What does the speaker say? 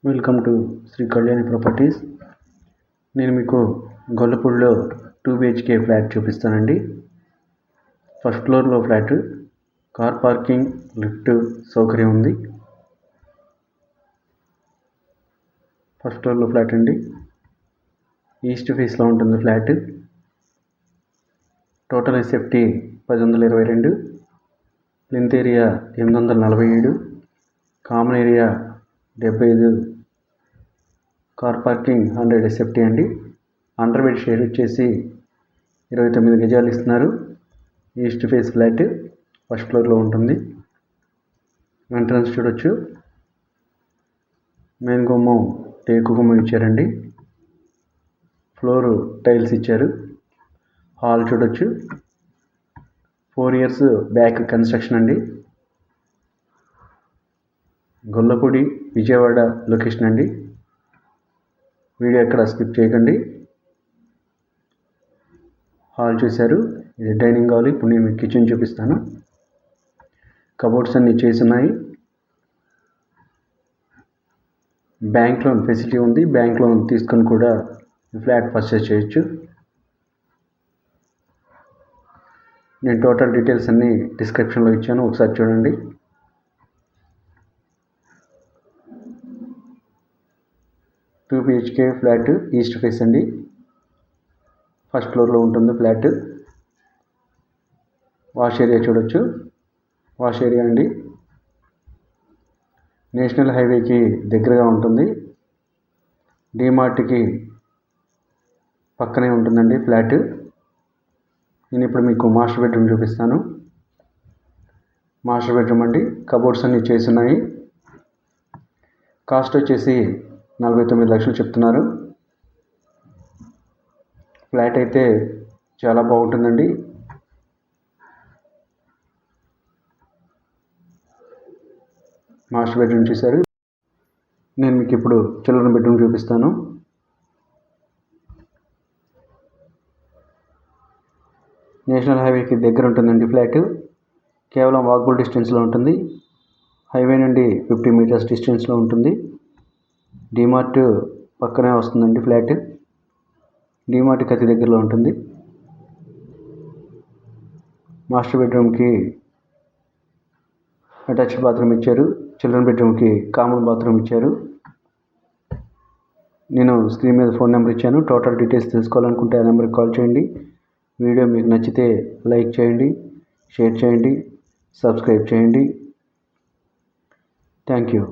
Welcome to Shri Kalyani properties. నేను మీకు గొల్లపూడిలో 2 BHK ఫ్లాట్ చూపిస్తానండి. ఫస్ట్ ఫ్లోర్లో ఫ్లాట్, కార్ పార్కింగ్, లిఫ్ట్ సౌకర్యం ఉంది. ఫస్ట్ ఫ్లోర్లో ఫ్లాట్ అండి. ఈస్ట్ ఫేస్లో ఉంటుంది flat. Total SFT 1022, plinth area 847, common area 75, car parking 100 SFT అండి. అండర్వేడ్ షేర్ వచ్చేసి 29 గజాలు ఇస్తున్నారు. ఈస్ట్ ఫేస్ ఫ్లాట్ ఫస్ట్ ఫ్లోర్లో ఉంటుంది. ఎంట్రన్స్ చూడొచ్చు. మెయిన్ గుమ్మం టేకు గుమ్మం ఇచ్చారండి. ఫ్లోర్ టైల్స్ ఇచ్చారు. హాల్ చూడొచ్చు. 4 years బ్యాక్ కన్స్ట్రక్షన్ అండి. గొల్లపూడి విజయవాడ లొకేషన్ అండి. వీడియో ఎక్కడ స్కిప్ చేయకండి. హాల్ చూశారు. ఇది డైనింగ్ హాల్. ఇప్పుడు నేను మీకు కిచెన్ చూపిస్తాను. కబోర్డ్స్ అన్నీ చేస్తున్నాయి. బ్యాంక్ లోన్ ఫెసిలిటీ ఉంది. బ్యాంక్ లోన్ తీసుకొని కూడా ఫ్లాట్ పర్చేస్ చేయొచ్చు. నేను టోటల్ డీటెయిల్స్ అన్నీ డిస్క్రిప్షన్లో ఇచ్చాను, ఒకసారి చూడండి. Two BHK flat east face అండి. ఫస్ట్ ఫ్లోర్లో ఉంటుంది ఫ్లాట్. వాష్ ఏరియా చూడొచ్చు. వాష్ ఏరియా అండి. నేషనల్ హైవేకి దగ్గరగా ఉంటుంది. డిమార్ట్కి పక్కనే ఉంటుందండి ఫ్లాట్. నేను ఇప్పుడు మీకు మాస్టర్ బెడ్రూమ్ చూపిస్తాను. మాస్టర్ బెడ్రూమ్ అండి. కబోర్డ్స్ అన్నీ చేస్తున్నాయి. కాస్ట్ వచ్చేసి 49 లక్షలు చెప్తున్నారు. ఫ్లాట్ అయితే చాలా బాగుంటుందండి. మాస్టర్ బెడ్రూమ్ చూశారు. నేను మీకు ఇప్పుడు చిల్డ్రన్ బెడ్రూమ్ చూపిస్తాను. నేషనల్ హైవేకి దగ్గర ఉంటుందండి ఫ్లాట్. కేవలం వాకబుల్ డిస్టెన్స్లో ఉంటుంది. హైవే నుండి 50 meters డిస్టెన్స్లో ఉంటుంది. డిమార్ట్ పక్కనే వస్తుందండి ఫ్లాట్. డిమార్ట్కి అతి దగ్గరలో ఉంటుంది. మాస్టర్ బెడ్రూమ్కి అటాచ్డ్ బాత్రూమ్ ఇచ్చారు. చిల్డ్రన్ బెడ్రూమ్కి కామన్ బాత్రూమ్ ఇచ్చారు. నేను స్క్రీన్ మీద ఫోన్ నెంబర్ ఇచ్చాను. టోటల్ డీటెయిల్స్ తెలుసుకోవాలనుకుంటే ఆ నెంబర్కి కాల్ చేయండి. వీడియో మీకు నచ్చితే లైక్ చేయండి, షేర్ చేయండి, సబ్స్క్రైబ్ చేయండి. Thank you.